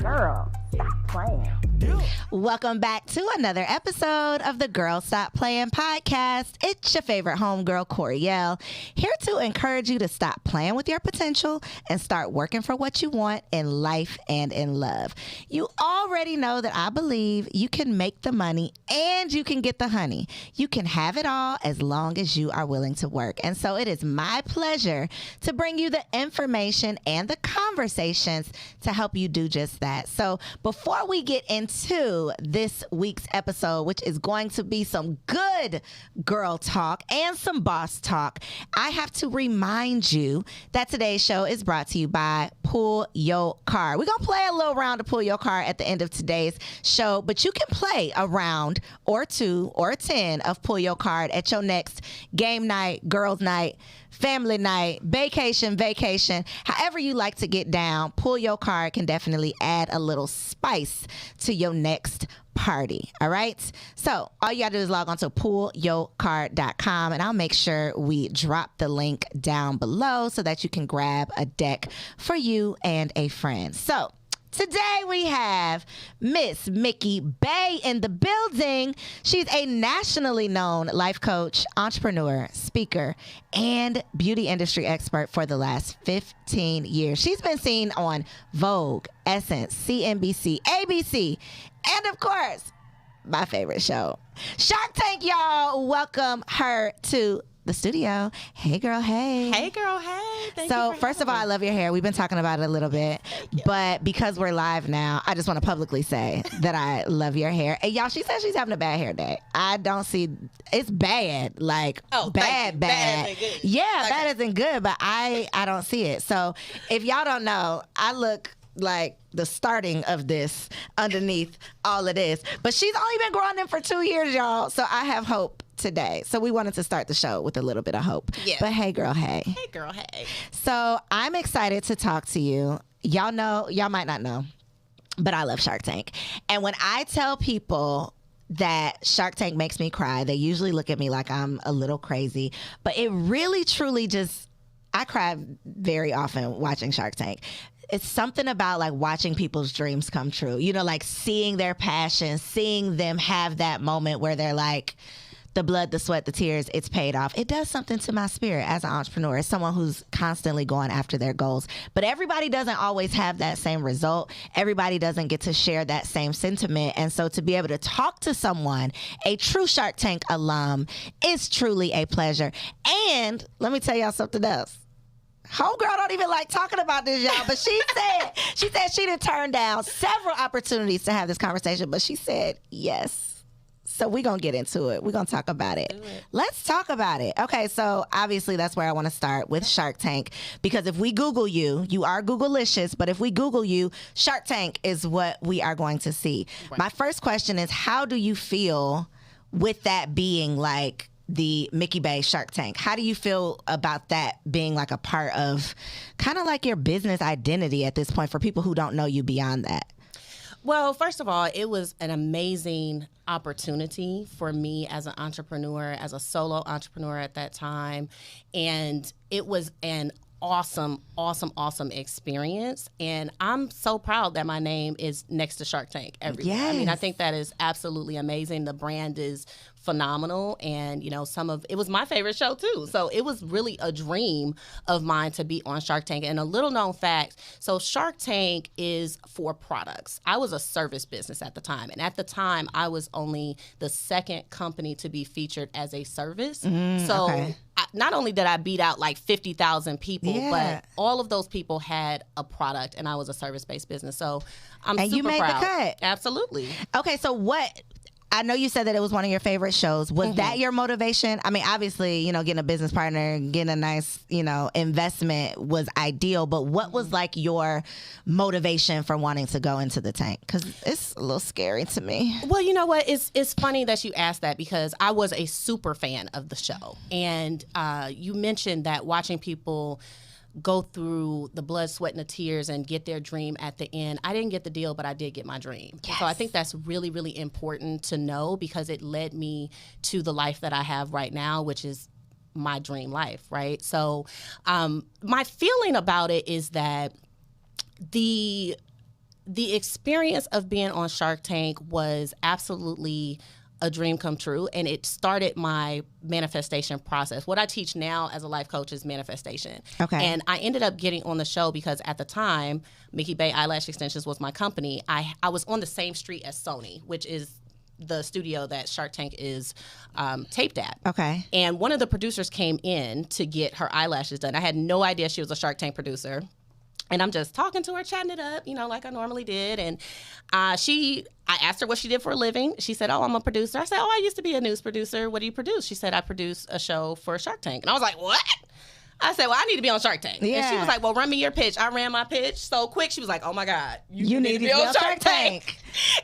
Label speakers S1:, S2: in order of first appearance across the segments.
S1: Girl, stop playing.
S2: Welcome back to another episode of the Girl Stop Playin' podcast. It's your favorite homegirl, Coriel, here to encourage you to stop playing with your potential and start working for what you want in life and in love. You already know that I believe you can make the money and you can get the honey. You can have it all as long as you are willing to work. And so it is my pleasure to bring you the information and the conversations to help you do just that. So before we get into this week's episode, which is going to be some good girl talk and some boss talk, I have to remind you that today's show is brought to you by Pull Your Card. We're going to play a little round of Pull Your Card at the end of today's show, but you can play a round or 2 or 10 of Pull Your Card at your next game night, girls night, family night, vacation, however you like to get down. Pull Your Card can definitely add a little spice to your next party. All right. So all you gotta do is log on to pullyourcard.com and I'll make sure we drop the link down below so that you can grab a deck for you and a friend. So today we have Miss Mikki Bey in the building. She's a nationally known life coach, entrepreneur, speaker, and beauty industry expert for the last 15 years. She's been seen on Vogue, Essence, CNBC, ABC, and of course, my favorite show, Shark Tank, y'all. Welcome her to the studio. Hey girl, hey.
S3: Hey girl, hey. Thank you
S2: So
S3: for
S2: first of all, I
S3: having
S2: love your hair. We've been talking about it a little bit, but because we're live now, I just want to publicly say that I love your hair. And y'all, she says she's having a bad hair day. I don't see, it's bad, like bad.
S3: Bad isn't good.
S2: Yeah,
S3: Okay.
S2: bad isn't good, but I don't see it. So if y'all don't know, I look like the starting of this underneath all of this, but she's only been growing them for 2 years, y'all. So I have hope today. So we wanted to start the show with a little bit of hope.
S3: Yeah.
S2: But hey girl, hey.
S3: Hey girl, hey.
S2: So I'm excited to talk to you. Y'all know, y'all might not know, but I love Shark Tank. And when I tell people that Shark Tank makes me cry, they usually look at me like I'm a little crazy, but it really truly just, I cry very often watching Shark Tank. It's something about like watching people's dreams come true, you know, like seeing their passion, seeing them have that moment where they're like, the blood, the sweat, the tears, it's paid off. It does something to my spirit as an entrepreneur, as someone who's constantly going after their goals. But everybody doesn't always have that same result. Everybody doesn't get to share that same sentiment. And so to be able to talk to someone, a true Shark Tank alum, is truly a pleasure. And let me tell y'all something else. Homegirl don't even like talking about this, y'all, but she said she done turned down several opportunities to have this conversation, but she said yes. So we're going to get into it. We're going to talk about it. Let's talk about it. Okay, so obviously that's where I want to start with Shark Tank, because if we Google you, you are Google-licious, but if we Google you, Shark Tank is what we are going to see. Right. My first question is, how do you feel with that being like the Mikki Bey Shark Tank? How do you feel about that being like a part of kind of like your business identity at this point for people who don't know you beyond that?
S3: Well, first of all, it was an amazing opportunity for me as an entrepreneur, as a solo entrepreneur at that time. And it was an awesome experience. And I'm so proud that my name is next to Shark Tank everywhere.
S2: Yes.
S3: I mean, I think that is absolutely amazing. The brand is phenomenal. And, you know, it was my favorite show too. So it was really a dream of mine to be on Shark Tank. And a little known fact, so Shark Tank is for products. I was a service business at the time. And at the time, I was only the second company to be featured as a service.
S2: Okay.
S3: Not only did I beat out like 50,000 people,
S2: Yeah.
S3: but all of those people had a product, and I was a service-based business. So I'm
S2: And
S3: super
S2: you made
S3: proud.
S2: the cut.
S3: Absolutely.
S2: Okay, so what, I know you said that it was one of your favorite shows. Was that your motivation? I mean, obviously, you know, getting a business partner, getting a nice, you know, investment was ideal, but what was like your motivation for wanting to go into the tank? Because it's a little scary to me.
S3: Well, you know what? It's funny that you asked that, because I was a super fan of the show. And you mentioned that watching people go through the blood, sweat, and the tears and get their dream at the end. I didn't get the deal, but I did get my dream.
S2: Yes.
S3: So I think that's really, really important to know, because it led me to the life that I have right now, which is my dream life, right? So my feeling about it is that the the experience of being on Shark Tank was absolutely a dream come true, and it started my manifestation process. What I teach now as a life coach is manifestation.
S2: Okay.
S3: And I ended up getting on the show because at the time, Mikki Bey Eyelash Extensions was my company. I was on the same street as Sony, which is the studio that Shark Tank is taped at.
S2: Okay.
S3: And one of the producers came in to get her eyelashes done. I had no idea she was a Shark Tank producer. And I'm just talking to her, chatting it up, like I normally did. And I asked her what she did for a living. She said, oh, I'm a producer. I said, oh, I used to be a news producer. What do you produce? She said, I produce a show for Shark Tank. And I was like, what? I said, well, I need to be on Shark Tank.
S2: Yeah.
S3: And she was like, well, run me your pitch. I ran my pitch so quick. She was like, oh, my God, you need to be on Shark Tank.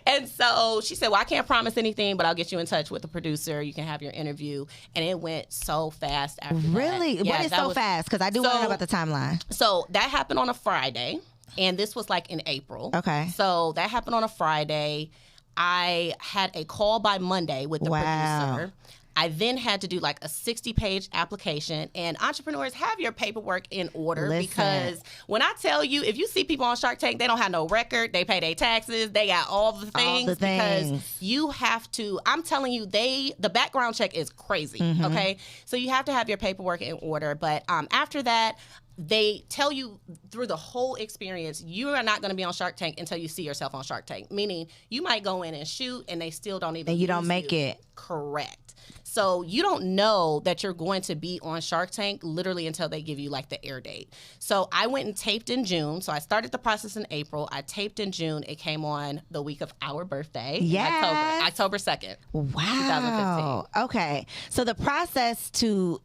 S3: And so she said, well, I can't promise anything, but I'll get you in touch with the producer. You can have your interview. And it went so fast after that.
S2: Really?
S3: Yeah,
S2: what is so fast? Because I do want to know about the timeline.
S3: So that happened on a Friday, and this was like in April.
S2: Okay.
S3: So that happened on a Friday. I had a call by Monday with the producer. I then had to do like a 60-page application. And entrepreneurs, have your paperwork in order.
S2: Listen.
S3: Because when I tell you, if you see people on Shark Tank, they don't have no record. They pay their taxes. They got all the things. Because you have to, I'm telling you, the background check is crazy, okay? So you have to have your paperwork in order. But after that, they tell you through the whole experience, you are not going to be on Shark Tank until you see yourself on Shark Tank. Meaning, you might go in and shoot, and they still don't even.
S2: And you don't make it.
S3: Correct. So you don't know that you're going to be on Shark Tank literally until they give you like the air date. So I went and taped in June. So I started the process in April. I taped in June. It came on the week of our birthday.
S2: Yes.
S3: October 2nd.
S2: Wow.
S3: 2015.
S2: Okay. So the process to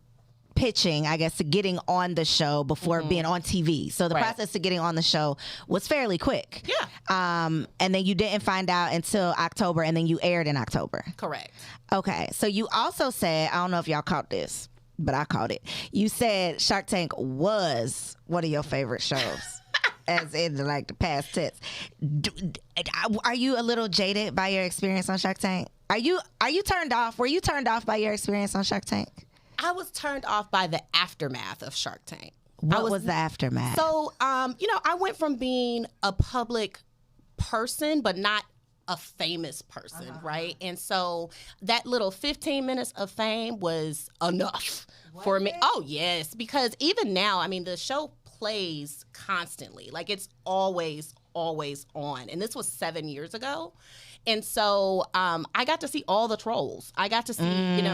S2: pitching, I guess, to getting on the show before being on TV. So the process to getting on the show was fairly quick.
S3: Yeah.
S2: And then you didn't find out until October, and then you aired in October.
S3: Correct.
S2: Okay. So you also said, I don't know if y'all caught this, but I caught it. You said Shark Tank was one of your favorite shows. As in like the past tense. Are you a little jaded by your experience on Shark Tank? Are you turned off? Were you turned off by your experience on Shark Tank?
S3: I was turned off by the aftermath of Shark Tank.
S2: What was the aftermath?
S3: So, I went from being a public person, but not a famous person, right? And so that little 15 minutes of fame was enough for me. Oh, yes. Because even now, I mean, the show plays constantly. Like, it's always on. And this was 7 years ago. And so I got to see all the trolls. I got to see, and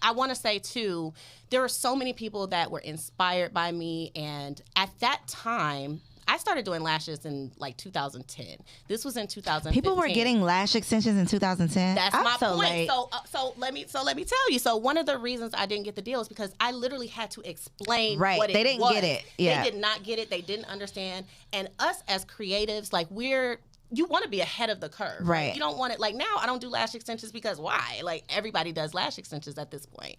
S3: I want to say too, there were so many people that were inspired by me. And at that time, I started doing lashes in like 2010. This was in 2015.
S2: People were getting lash extensions in 2010.
S3: That's my point.
S2: Late.
S3: So let me tell you. So one of the reasons I didn't get the deal is because I literally had to explain what it was.
S2: They didn't get it. Yeah.
S3: They did not get it. They didn't understand. And us as creatives, like you want to be ahead of the curve.
S2: Right.
S3: You don't want it, like now I don't do lash extensions because why? Like everybody does lash extensions at this point.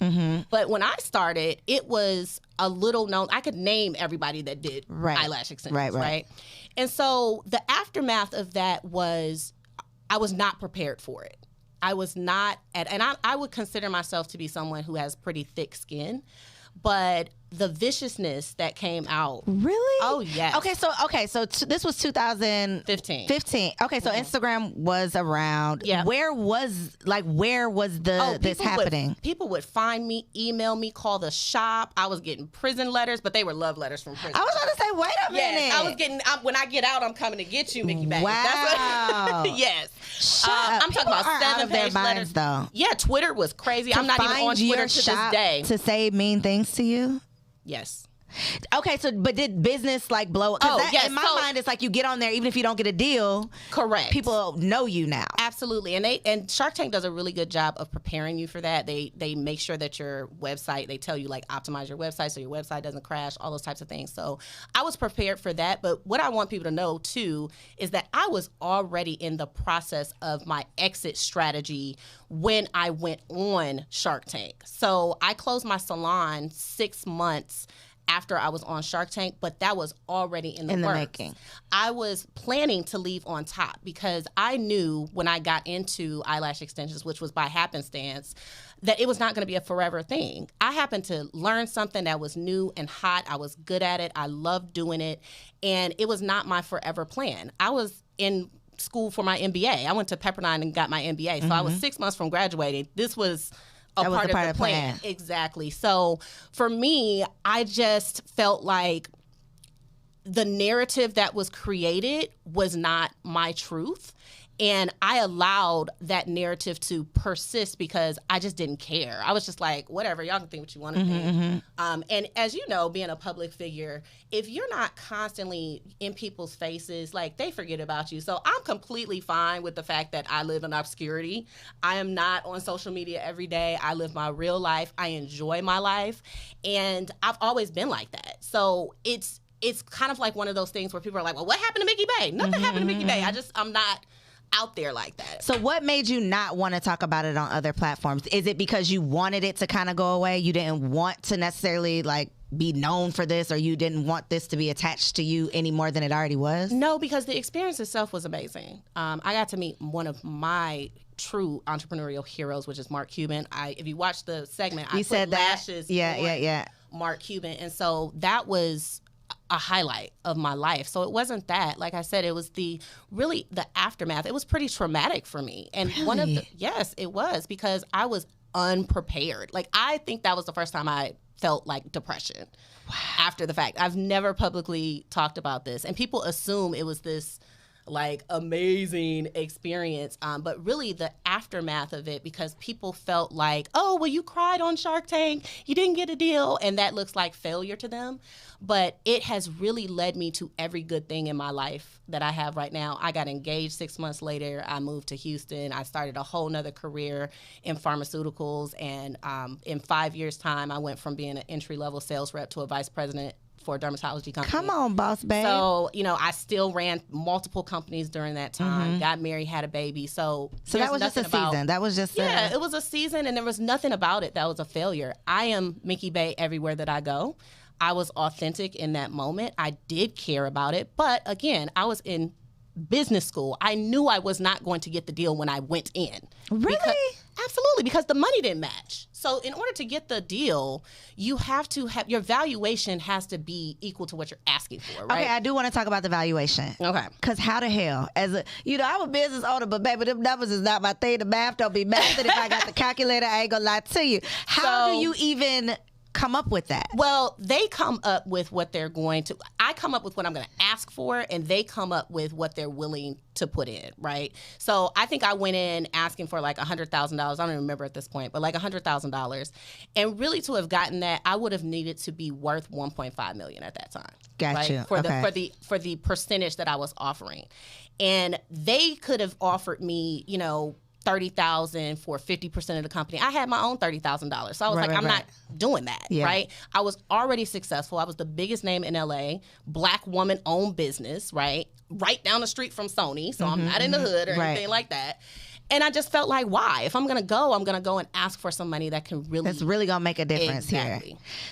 S3: But when I started, it was a little known. I could name everybody that did eyelash extensions, right? And so the aftermath of that was I was not prepared for it. I was not, and I would consider myself to be someone who has pretty thick skin, but the viciousness that came out.
S2: Really?
S3: Oh, yes.
S2: Okay, so this was 2015. Okay, so Instagram was around.
S3: Yeah.
S2: Where was this happening?
S3: People would find me, email me, call the shop. I was getting prison letters, but they were love letters from prison.
S2: I was going to say, wait a minute.
S3: Yes, I was getting, when I get out, I'm coming to get you, Mikki Bey.
S2: Wow.
S3: Yes.
S2: Shut up.
S3: I'm talking about 7-page letters.
S2: Though.
S3: Yeah, Twitter was crazy. I'm not even on Twitter to this day.
S2: To say mean things to you?
S3: Yes.
S2: Okay, so but did business like blow up?
S3: Yes.
S2: In my mind, it's like you get on there even if you don't get a deal.
S3: Correct.
S2: People know you now.
S3: Absolutely, and Shark Tank does a really good job of preparing you for that. They make sure that your website, they tell you like optimize your website so your website doesn't crash, all those types of things. So I was prepared for that. But what I want people to know too is that I was already in the process of my exit strategy when I went on Shark Tank. So I closed my salon 6 months after I was on Shark Tank, but that was already in the works.
S2: making.
S3: I was planning to leave on top because I knew when I got into eyelash extensions, which was by happenstance, that it was not going to be a forever thing. I happened to learn something that was new and hot. I was good at it. I loved doing it. And it was not my forever plan. I was in school for my MBA. I went to Pepperdine and got my MBA. So I was 6 months from graduating. This was a part of the plan. Exactly. So for me, I just felt like the narrative that was created was not my truth. And I allowed that narrative to persist because I just didn't care. I was just like, whatever, y'all can think what you want to think. And as you know, being a public figure, if you're not constantly in people's faces, like, they forget about you. So I'm completely fine with the fact that I live in obscurity. I am not on social media every day. I live my real life. I enjoy my life. And I've always been like that. So it's kind of like one of those things where people are like, well, what happened to Mikki Bey? Nothing happened to Mikki Bey. I'm not out there like that.
S2: So what made you not want to talk about it on other platforms? Is it because you wanted it to kind of go away? You didn't want to necessarily like be known for this, or you didn't want this to be attached to you any more than it already was?
S3: No, because the experience itself was amazing. I got to meet one of my true entrepreneurial heroes, which is Mark Cuban. If you watch the segment, I put lashes on Mark Cuban. And so that was a highlight of my life. So it wasn't that. Like I said, it was the aftermath. It was pretty traumatic for me. And yes, it was, because I was unprepared. Like, I think that was the first time I felt like depression after the fact. I've never publicly talked about this. And people assume it was this like amazing experience, but really the aftermath of it, because people felt like, oh, well, you cried on Shark Tank, you didn't get a deal, and that looks like failure to them. But it has really led me to every good thing in my life that I have right now. I got engaged 6 months later. I moved to Houston. I started a whole nother career in pharmaceuticals, and in 5 years' time, I went from being an entry-level sales rep to a vice president for a dermatology company.
S2: Come on, boss babe.
S3: So, I still ran multiple companies during that time, got married, had a baby. So
S2: that was just a season. That was just
S3: it was a season, and there was nothing about it that was a failure. I am Mikki Bey everywhere that I go. I was authentic in that moment. I did care about it. But again, I was in business school. I knew I was not going to get the deal when I went in.
S2: Really?
S3: Absolutely, because the money didn't match. So in order to get the deal, you have to have, your valuation has to be equal to what you're asking for, right?
S2: Okay, I do want to talk about the valuation. Okay. Because how the hell, I'm a business owner, but baby, them numbers is not my thing. The math don't be math. And if I got the calculator, I ain't gonna lie to you. How do you even come up with that?
S3: Well, they come up with what they're going to. I come up with what I'm going to ask for, and they come up with what they're willing to put in, right? So I think I went in asking for like $100,000. I don't even remember at this point, but like $100,000. And really, to have gotten that, I would have needed to be worth $1.5 million at that time.
S2: Gotcha.
S3: Right? For the percentage that I was offering, and they could have offered me, $30,000 for 50% of the company. I had my own $30,000. So I was I'm not doing that, right? I was already successful. I was the biggest name in LA, Black woman-owned business, right down the street from Sony. So I'm not in the hood or anything like that. And I just felt like, why? If I'm going to go and ask for some money that's
S2: really going to make a difference here.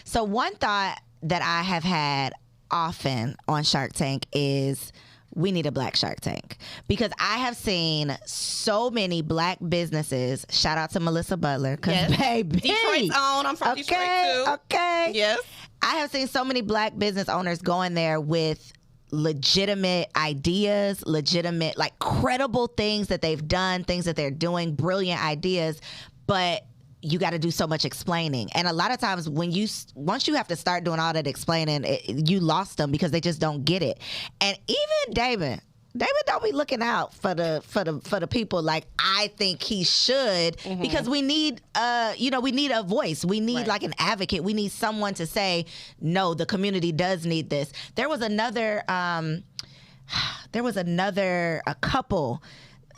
S2: So one thought that I have had often on Shark Tank is, we need a Black Shark Tank, because I have seen so many Black businesses. Shout out to Melissa Butler, because baby,
S3: Detroit's own. I'm from Detroit too.
S2: Okay.
S3: Yes.
S2: I have seen so many Black business owners go in there with legitimate ideas, legitimate, like, credible things that they've done, things that they're doing, brilliant ideas, but you got to do so much explaining. And a lot of times once you have to start doing all that explaining, you lost them because they just don't get it. And even David don't be looking out for the people like I think he should, because we need we need a voice. We need like an advocate. We need someone to say, no, the community does need this. There was another a couple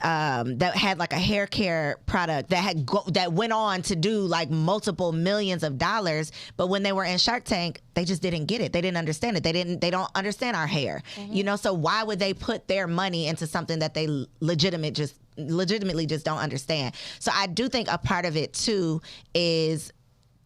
S2: that had like a hair care product that went on to do like multiple millions of dollars, but when they were in Shark Tank, they just didn't get it. They didn't understand it. They don't understand our hair, so why would they put their money into something that they legitimately just don't understand? So I do think a part of it too is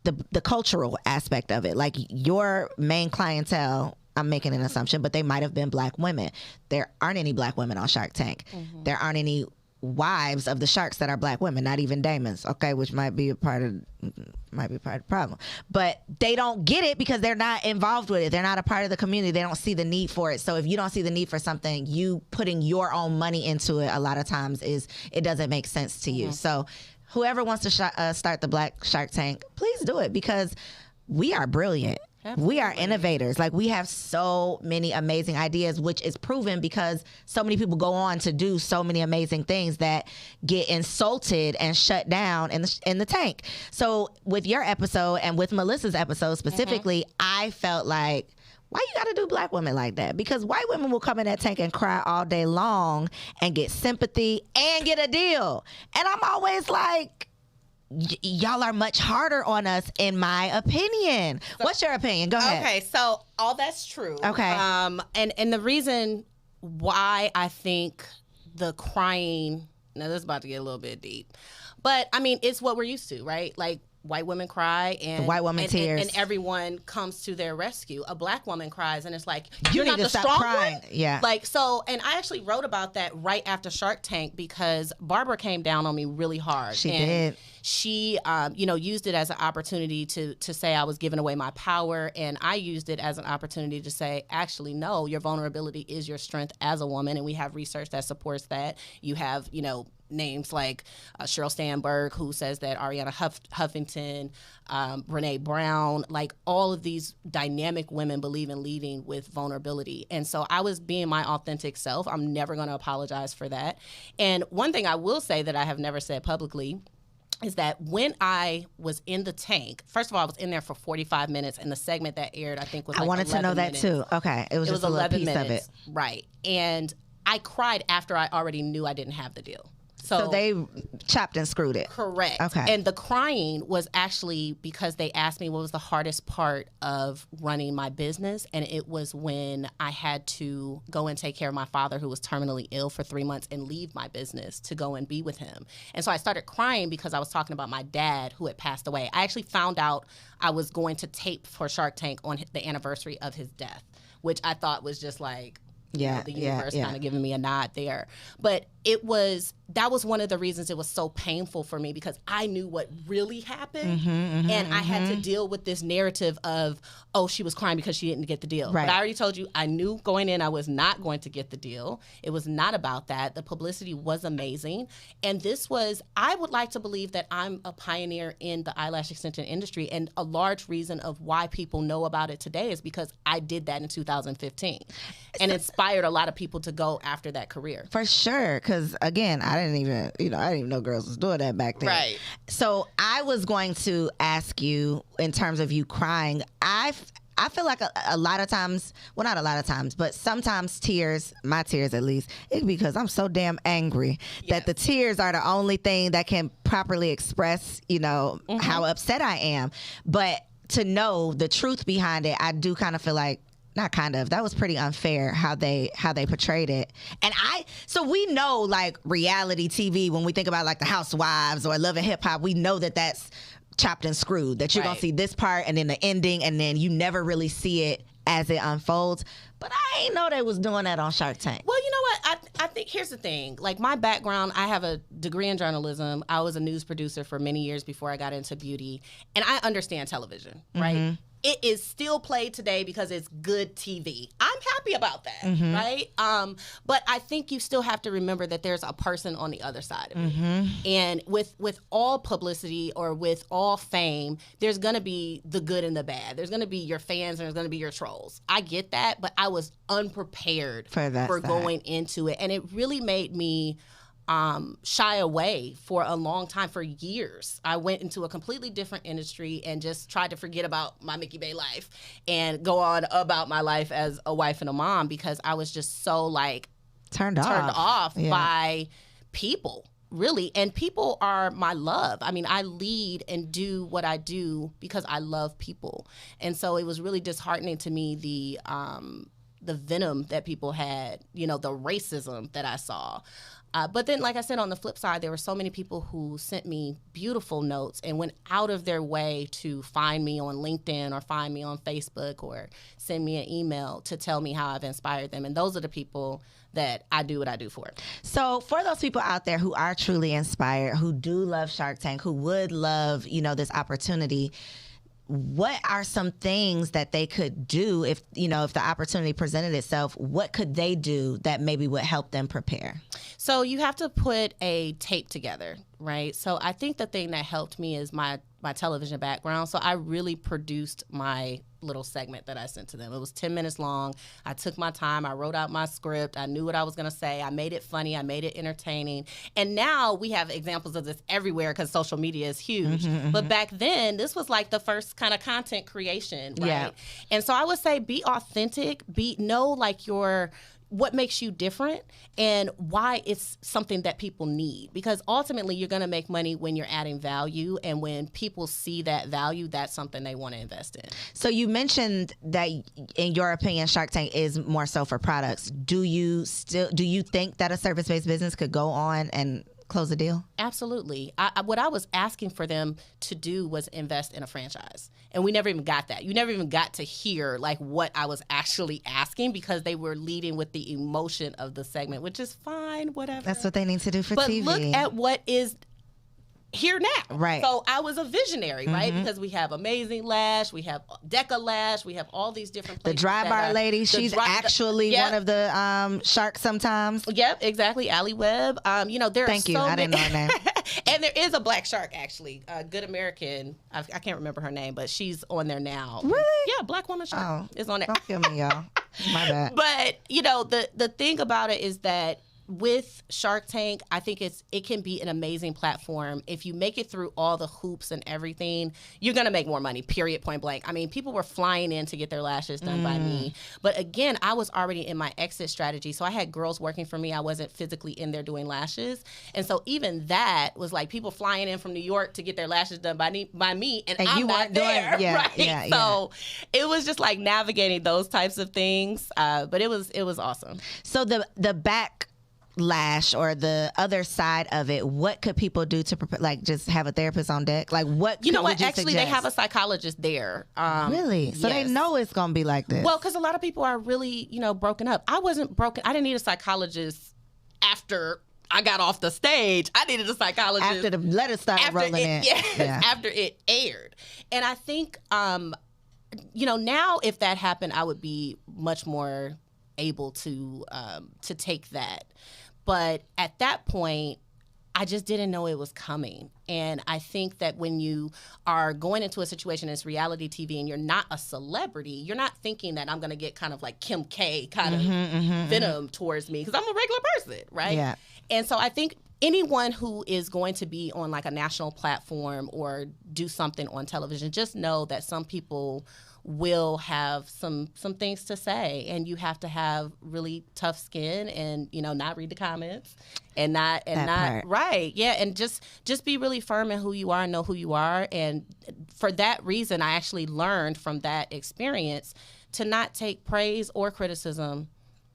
S2: the cultural aspect of it. Like your main clientele, I'm making an assumption, but they might have been black women. There aren't any black women on Shark Tank. There aren't any wives of the sharks that are black women, not even Damon's, okay, which might be part of the problem. But they don't get it because they're not involved with it. They're not a part of the community. They don't see the need for it. So if you don't see the need for something, you putting your own money into it a lot of times it doesn't make sense to you. So whoever wants to start the Black Shark Tank, please do it, because we are brilliant. Absolutely. We are innovators. Like, we have so many amazing ideas, which is proven because so many people go on to do so many amazing things that get insulted and shut down in the tank. So with your episode and with Melissa's episode specifically, I felt like, why you got to do black women like that? Because white women will come in that tank and cry all day long and get sympathy and get a deal. And I'm always like, y'all are much harder on us, in my opinion. So, what's your opinion? Go ahead.
S3: Okay, so all that's true.
S2: Okay.
S3: And the reason why I think the crying, now this is about to get a little bit deep, but I mean, it's what we're used to, right? Like, white women cry and
S2: the white woman tears,
S3: and everyone comes to their rescue. A black woman cries and it's like, you're
S2: need
S3: not
S2: to
S3: the
S2: stop
S3: strong
S2: crying.
S3: one.
S2: Yeah.
S3: Like, so, and I actually wrote about that right after Shark Tank because Barbara came down on me really hard.
S2: She
S3: and
S2: did.
S3: She, used it as an opportunity to say I was giving away my power, and I used it as an opportunity to say, actually, no, your vulnerability is your strength as a woman, and we have research that supports that. You have, names like Sheryl Sandberg, who says that Ariana Huffington, Brene Brown, like all of these dynamic women believe in leading with vulnerability. And so I was being my authentic self. I'm never going to apologize for that. And one thing I will say that I have never said publicly is that when I was in the tank, first of all, I was in there for 45 minutes, and the segment that aired, I think, was like 11 minutes.
S2: I wanted to know that too. Okay. It was just a little piece of it.
S3: Right. And I cried after I already knew I didn't have the deal.
S2: So they chopped and screwed it.
S3: Correct.
S2: Okay.
S3: And the crying was actually because they asked me what was the hardest part of running my business. And it was when I had to go and take care of my father, who was terminally ill, for 3 months, and leave my business to go and be with him. And so I started crying because I was talking about my dad, who had passed away. I actually found out I was going to tape for Shark Tank on the anniversary of his death, which I thought was just like, the universe kind of giving me a nod there. But that was one of the reasons it was so painful for me, because I knew what really happened, and I had to deal with this narrative of, oh, she was crying because she didn't get the deal.
S2: Right.
S3: But I already told you, I knew going in I was not going to get the deal. It was not about that. The publicity was amazing. And I would like to believe that I'm a pioneer in the eyelash extension industry, and a large reason of why people know about it today is because I did that in 2015 and inspired a lot of people to go after that career.
S2: For sure, because again, I didn't even know girls was doing that back then.
S3: Right.
S2: So I was going to ask you, in terms of you crying, I feel like a lot of times, well, not a lot of times, but sometimes my tears at least, it's because I'm so damn angry that the tears are the only thing that can properly express, how upset I am. But to know the truth behind it, I do kind of feel like, that was pretty unfair how they portrayed it. And so we know, like, reality TV, when we think about like the Housewives or Love and Hip Hop, we know that that's chopped and screwed, that you're going to see this part and then the ending, and then you never really see it as it unfolds. But I ain't know they was doing that on Shark Tank.
S3: Well, you know what? I think here's the thing. Like, my background, I have a degree in journalism. I was a news producer for many years before I got into beauty. And I understand television, right? It is still played today because it's good TV. I'm happy about that, right? But I think you still have to remember that there's a person on the other side of it. And with all publicity or with all fame, there's going to be the good and the bad. There's going to be your fans and there's going to be your trolls. I get that, but I was unprepared for going into it. And it really made me shy away for a long time, for years. I went into a completely different industry and just tried to forget about my Mikki Bey life and go on about my life as a wife and a mom, because I was just so turned off by people, really. And people are my love. I mean, I lead and do what I do because I love people. And so it was really disheartening to me, the venom that people had, you know, the racism that I saw. But then, like I said, on the flip side, there were so many people who sent me beautiful notes and went out of their way to find me on LinkedIn or find me on Facebook or send me an email to tell me how I've inspired them. And those are the people that I do what I do for.
S2: So for those people out there who are truly inspired, who do love Shark Tank, who would love, you know, this opportunity, what are some things that they could do if, you know, if the opportunity presented itself? What could they do that maybe would help them prepare?
S3: So you have to put a tape together, right? So I think the thing that helped me is my television background. So I really produced my little segment that I sent to them. It was 10 minutes long. I took my time. I wrote out my script. I knew what I was going to say. I made it funny. I made it entertaining. And now we have examples of this everywhere because social media is huge. But back then, this was like the first kind of content creation, right?
S2: Yeah.
S3: And so I would say be authentic, know like what makes you different and why it's something that people need. Because ultimately, you're going to make money when you're adding value. And when people see that value, that's something they want to invest in.
S2: So you mentioned that, in your opinion, Shark Tank is more so for products. Do you think that a service-based business could go on and close a deal?
S3: Absolutely. What I was asking for them to do was invest in a franchise. And we never even got that. You never even got to hear like what I was actually asking because they were leading with the emotion of the segment, which is fine, whatever.
S2: That's what they need to do for
S3: but
S2: TV.
S3: But look at what is here now.
S2: Right.
S3: So I was a visionary, right? Because we have Amazing Lash, we have Deca Lash, we have all these different places.
S2: The dry bar lady, she's actually
S3: yep.
S2: one of the sharks sometimes.
S3: Yep, exactly. Allie Webb. You know, there are
S2: Thank you. I didn't know her name.
S3: And there is a black shark, actually. A Good American. I can't remember her name, but she's on there now.
S2: Really?
S3: Yeah, black woman shark is on there.
S2: Don't kill me, y'all. My bad.
S3: But, you know, the thing about it is that with Shark Tank, I think it can be an amazing platform. If you make it through all the hoops and everything, you're going to make more money, period, point blank. I mean, people were flying in to get their lashes done by me. But again, I was already in my exit strategy. So I had girls working for me. I wasn't physically in there doing lashes. And so even that was like people flying in from New York to get their lashes done by me. And I'm
S2: you
S3: not
S2: weren't
S3: there,
S2: doing, yeah,
S3: right?
S2: yeah,
S3: so it was just like navigating those types of things. But it was awesome.
S2: So the back lash or the other side of it, what could people do to prepare, like just have a therapist on deck? Like what
S3: you know what
S2: would you
S3: actually
S2: suggest?
S3: they have a psychologist there.
S2: Really? So
S3: yes.
S2: they know it's gonna be like this.
S3: Well, because a lot of people are really, you know, broken up. I wasn't broken. I didn't need a psychologist after I got off the stage. I needed a psychologist
S2: after the letters started rolling in.
S3: Yes,
S2: yeah.
S3: After it aired. And I think you know, now if that happened, I would be much more able to take that. But at that point, I just didn't know it was coming. And I think that when you are going into a situation that's reality TV and you're not a celebrity, you're not thinking that I'm going to get kind of like Kim K kind of venom towards me because I'm a regular person, right?
S2: Yeah.
S3: And so I think anyone who is going to be on like a national platform or do something on television, just know that some people will have some things to say, and you have to have really tough skin and, you know, not read the comments and not right. Yeah. And just be really firm in who you are and know who you are. And for that reason, I actually learned from that experience to not take praise or criticism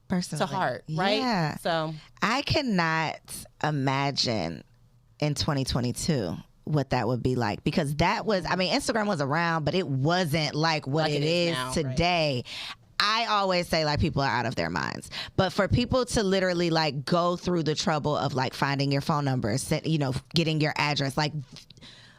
S3: personally to heart. Right.
S2: Yeah.
S3: So
S2: I cannot imagine in 2022 what that would be like, because that was, I mean, Instagram was around, but it wasn't like what it is now, today. Right? I always say like people are out of their minds, but for people to literally like go through the trouble of like finding your phone number, you know, getting your address, like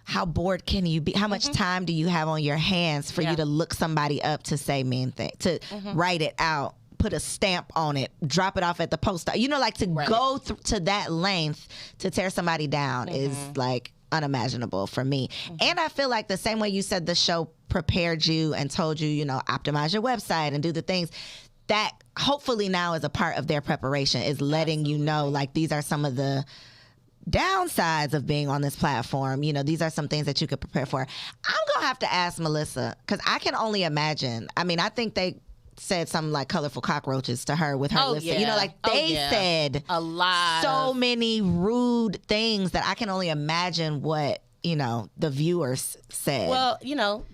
S2: how bored can you be? How much time do you have on your hands for you to look somebody up to say mean things, to write it out, put a stamp on it, drop it off at the post, you know, like to go to that length to tear somebody down is like unimaginable for me. And I feel like the same way you said the show prepared you and told you, you know, optimize your website and do the things, that hopefully now is a part of their preparation, is letting you know, like, these are some of the downsides of being on this platform. You know, these are some things that you could prepare for. I'm going to have to ask Melissa, because I can only imagine. I mean, I think they said something like colorful cockroaches to her with her lipstick. You know, like they said
S3: a lot,
S2: so many rude things that I can only imagine what the viewers said.
S3: Well,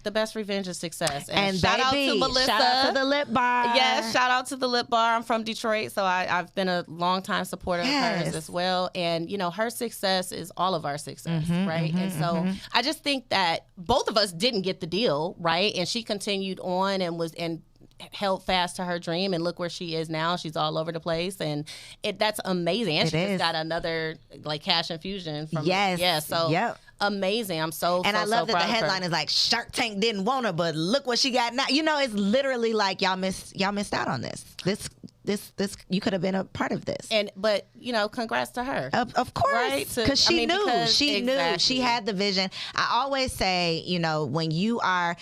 S3: the best revenge is success.
S2: And
S3: shout out to Melissa.
S2: Shout out to the lip bar.
S3: Yes, shout out to the lip bar. I'm from Detroit, so I've been a longtime supporter of hers as well. And, her success is all of our success, right? And so I just think that both of us didn't get the deal, right? And she continued on and held fast to her dream, and look where she is now. She's all over the place, and that's amazing. And she just got another cash infusion from amazing. I'm I
S2: love that the headline is like Shark Tank didn't want her, but look what she got now. It's literally like y'all missed out on this. This you could have been a part of this.
S3: But congrats to her.
S2: Of course, right? Because she knew she had the vision. I always say, when you are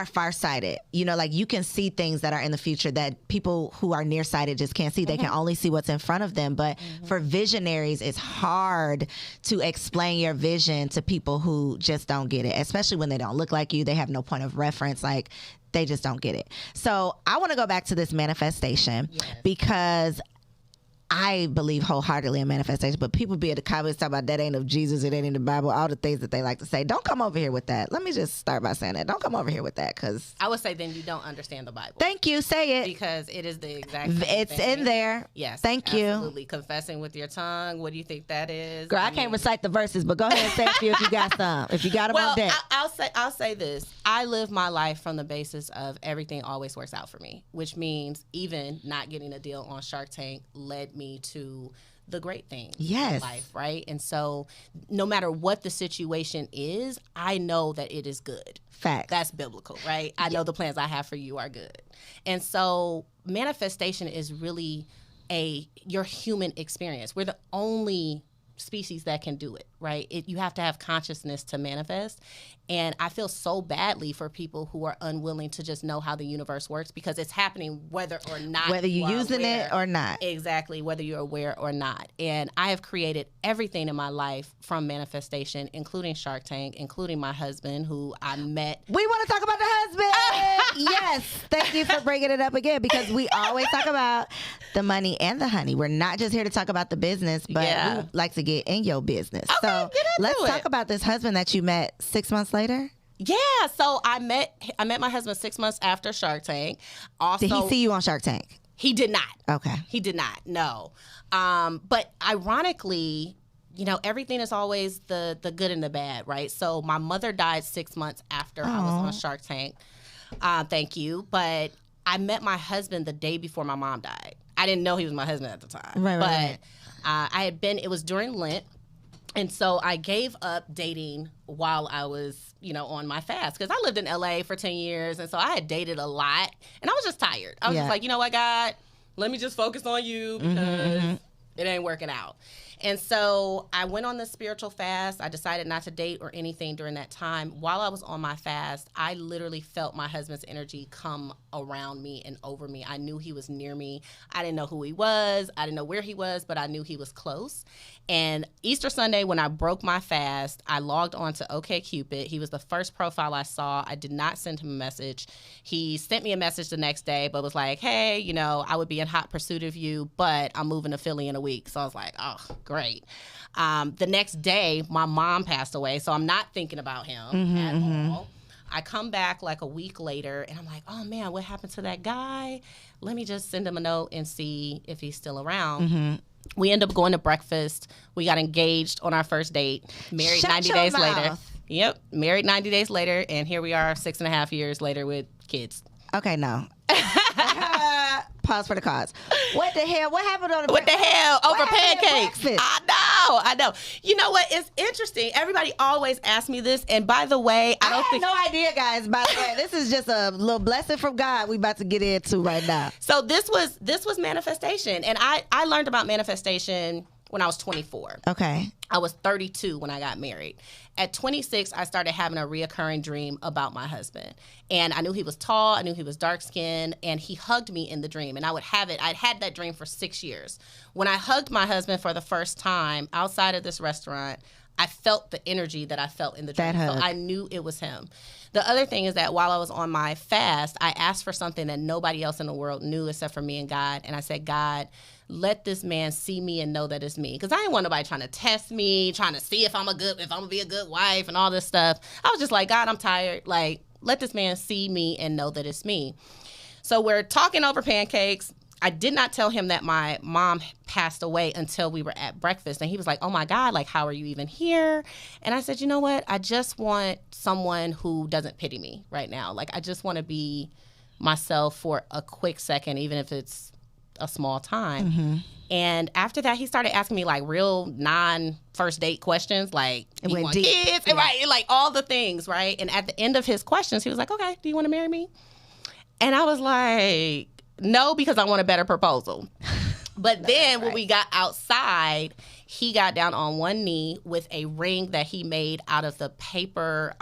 S2: farsighted, you can see things that are in the future that people who are nearsighted just can't see. They can only see what's in front of them. But for visionaries, it's hard to explain your vision to people who just don't get it, especially when they don't look like you. They have no point of reference. They just don't get it. So I want to go back to this manifestation because I believe wholeheartedly in manifestation, but people be at the comments talking about that ain't of Jesus, it ain't in the Bible, all the things that they like to say. Don't come over here with that. Let me just start by saying that. Don't come over here with that, because
S3: I would say then you don't understand the Bible.
S2: Thank you. Say it.
S3: Because it is the exact same
S2: It's
S3: thing.
S2: in there.
S3: Yes.
S2: Thank you.
S3: Absolutely. Confessing with your tongue. What do you think that is?
S2: Girl, I can't recite the verses, but go ahead and say a few if you got some. If you got them on deck.
S3: I'll say this. I live my life from the basis of everything always works out for me, which means even not getting a deal on Shark Tank led me to the great things in life, right? And so no matter what the situation is, I know that it is good.
S2: Fact.
S3: That's biblical, right? I know the plans I have for you are good. And so manifestation is really your human experience. We're the only species that can do it, right? You have to have consciousness to manifest. And I feel so badly for people who are unwilling to just know how the universe works, because it's happening whether or not
S2: whether you're using it or not.
S3: Exactly, whether you're aware or not. And I have created everything in my life from manifestation, including Shark Tank, including my husband, who I met.
S2: We want to talk about the husband. Yes. Thank you for bringing it up again, because we always talk about the money and the honey. We're not just here to talk about the business, but we like to get in your business.
S3: Okay,
S2: so let's talk about this husband that you met 6 months later.
S3: Yeah, so I met my husband 6 months after Shark Tank. Also,
S2: did he see you on Shark Tank?
S3: He did not.
S2: Okay.
S3: He did not, no. But ironically, everything is always the good and the bad, right? So my mother died 6 months after I was on Shark Tank. Thank you. But I met my husband the day before my mom died. I didn't know he was my husband at the time.
S2: Right.
S3: It was during Lent. And so I gave up dating while I was, on my fast, because I lived in LA for 10 years. And so I had dated a lot, and I was just tired. I was just like, you know what, God, let me just focus on you, because it ain't working out. And so I went on this spiritual fast. I decided not to date or anything during that time. While I was on my fast, I literally felt my husband's energy come around me and over me. I knew he was near me. I didn't know who he was. I didn't know where he was, but I knew he was close. And Easter Sunday, when I broke my fast, I logged on to OkCupid. He was the first profile I saw. I did not send him a message. He sent me a message the next day, but was like, hey, I would be in hot pursuit of you, but I'm moving to Philly in a week. So I was like, oh, great. The next day, my mom passed away, so I'm not thinking about him at all. I come back like a week later, and I'm like, oh, man, what happened to that guy? Let me just send him a note and see if he's still around. We end up going to breakfast. We got engaged on our first date, married 90 days later. Yep, married 90 days later, and here we are 6.5 years later with kids.
S2: Okay, no. Pause for the cause. What the hell? What happened on the
S3: What the hell? Over pancakes.
S2: I
S3: know. You know what? It's interesting. Everybody always asks me this, and by the way, I have
S2: no idea, guys. By the way, this is just a little blessing from God we about to get into right now.
S3: So this was manifestation, and I learned about manifestation when I was 24.
S2: Okay.
S3: I was 32 when I got married. At 26, I started having a reoccurring dream about my husband. And I knew he was tall, I knew he was dark-skinned, and he hugged me in the dream. And I'd had that dream for 6 years. When I hugged my husband for the first time outside of this restaurant, I felt the energy that I felt in the dream. So I knew it was him. The other thing is that while I was on my fast, I asked for something that nobody else in the world knew except for me and God. And I said, God, let this man see me and know that it's me. Because I didn't want nobody trying to test me, trying to see if I'm gonna be a good wife and all this stuff. I was just like, God, I'm tired. Like, let this man see me and know that it's me. So we're talking over pancakes. I did not tell him that my mom passed away until we were at breakfast. And he was like, oh my God, like, how are you even here? And I said, you know what? I just want someone who doesn't pity me right now. Like, I just want to be myself for a quick second, even if it's a small time. Mm-hmm. And after that, he started asking me like real non-first date questions, like, do you want kids? Yeah. Right, like all the things, right? And at the end of his questions, he was like, okay, do you want to marry me? And I was like, no, because I want a better proposal. But then when we got outside, he got down on one knee with a ring that he made out of the paper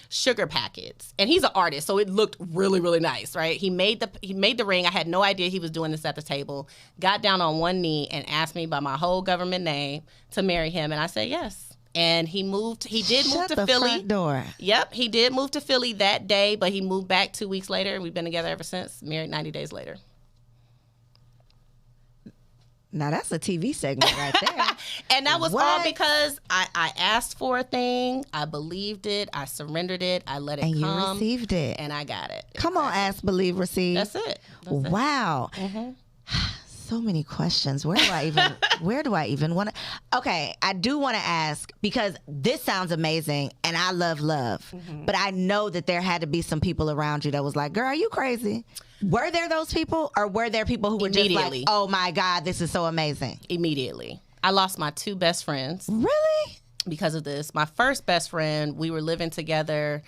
S3: sugar packets. And he's an artist, so it looked really, really nice, right? He made the ring. I had no idea he was doing this at the table. Got down on one knee and asked me by my whole government name to marry him. And I said yes. And he did move to Philly.
S2: Front door.
S3: Yep, he did move to Philly that day, but he moved back 2 weeks later. We've been together ever since, married 90 days later.
S2: Now that's a TV segment right there.
S3: And that was all because I asked for a thing, I believed it, I surrendered it, I let it come.
S2: And you received it.
S3: And I got it.
S2: Come on, ask, believe, receive.
S3: That's it.
S2: Wow.
S3: Mm-hmm.
S2: So many questions. Where do I even want to? Okay, I do want to ask, because this sounds amazing and I love love. Mm-hmm. But I know that there had to be some people around you that was like, girl, are you crazy? Were there those people, or were there people who were just like, oh my God, this is so amazing?
S3: Immediately. I lost my 2 best friends.
S2: Really?
S3: Because of this. My first best friend, we were living together,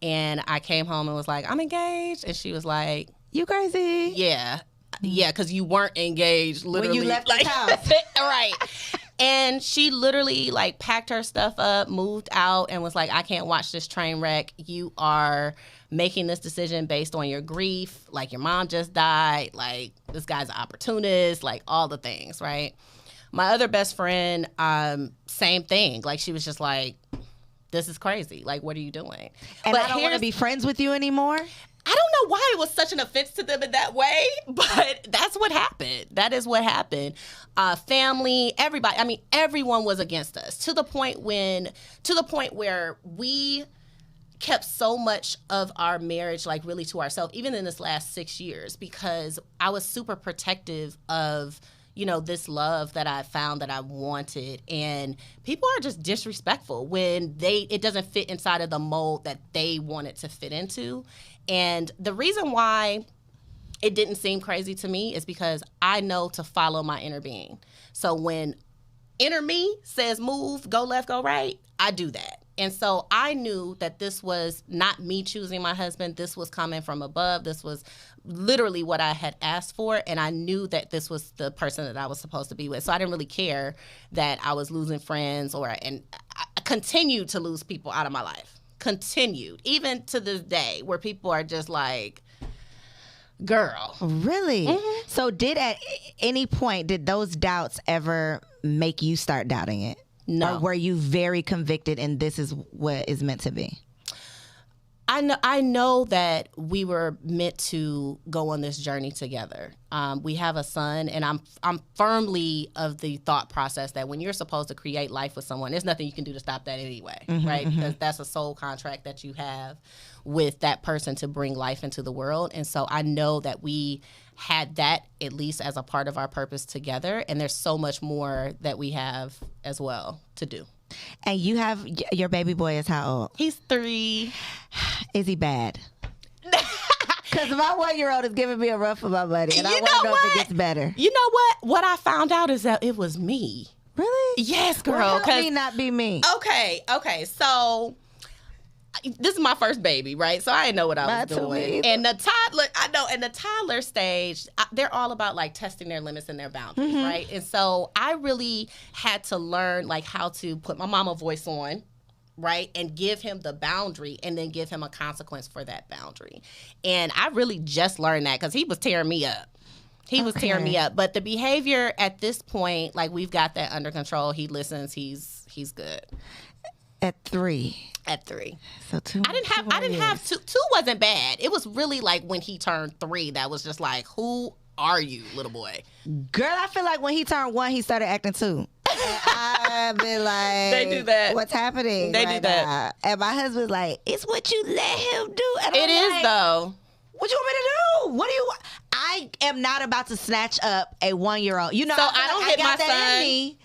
S3: and I came home and was like, I'm engaged. And she was like,
S2: you crazy?
S3: Yeah. Yeah, because you weren't engaged literally.
S2: When you left the house.
S3: Right. And she literally like packed her stuff up, moved out, and was like, I can't watch this train wreck. You are making this decision based on your grief. Like, your mom just died. Like, this guy's an opportunist. Like, all the things, right? My other best friend, same thing. Like, she was just like, this is crazy. Like, what are you doing?
S2: And but I don't want to be friends with you anymore?
S3: I don't know why it was such an offense to them in that way, but that's what happened. That is what happened. Family, everybody. I mean, everyone was against us to the point where we kept so much of our marriage, like, really to ourselves, even in this last 6 years, because I was super protective of, you know, this love that I found that I wanted. And people are just disrespectful when it doesn't fit inside of the mold that they want it to fit into. And the reason why it didn't seem crazy to me is because I know to follow my inner being. So when inner me says move, go left, go right, I do that. And so I knew that this was not me choosing my husband. This was coming from above. This was literally what I had asked for. And I knew that this was the person that I was supposed to be with. So I didn't really care that I was losing friends, and I continued to lose people out of my life. Continued, even to this day, where people are just like, girl.
S2: Really?
S3: Mm-hmm.
S2: So at any point, did those doubts ever make you start doubting it?
S3: No.
S2: Or were you very convicted and this is what is meant to be?
S3: I know that we were meant to go on this journey together. We have a son, and I'm firmly of the thought process that when you're supposed to create life with someone, there's nothing you can do to stop that anyway, right? Because that's a soul contract that you have with that person to bring life into the world. And so I know that we had that at least as a part of our purpose together, and there's so much more that we have as well to do.
S2: And you have, your baby boy is how old?
S3: He's 3.
S2: Is he bad? Because my 1-year-old is giving me a run for my money, and I want to know if it gets better.
S3: You know what? What I found out is that it was me.
S2: Really?
S3: Yes, girl.
S2: Well, help me not be me.
S3: Okay. So this is my first baby, right? So I didn't know what I was doing. And the toddler stage, they're all about like testing their limits and their boundaries, right? And so I really had to learn like how to put my mama voice on, right? And give him the boundary and then give him a consequence for that boundary. And I really just learned that because he was tearing me up. He was tearing me up. But the behavior at this point, like, we've got that under control. He listens. He's good.
S2: At 3. So 2.
S3: I didn't have 2. 2 wasn't bad. It was really like when he turned 3 that was just like, who are you, little boy?
S2: Girl, I feel like when he turned 1, he started acting 2. And I've been like,
S3: They do that.
S2: What's happening?
S3: They do that.
S2: And my husband's like, it's what you let him do. And
S3: It is,
S2: like,
S3: though.
S2: what you want me to do? What do you want? I am not about to snatch up a 1-year-old. You know,
S3: So I don't hit my son.
S2: In me,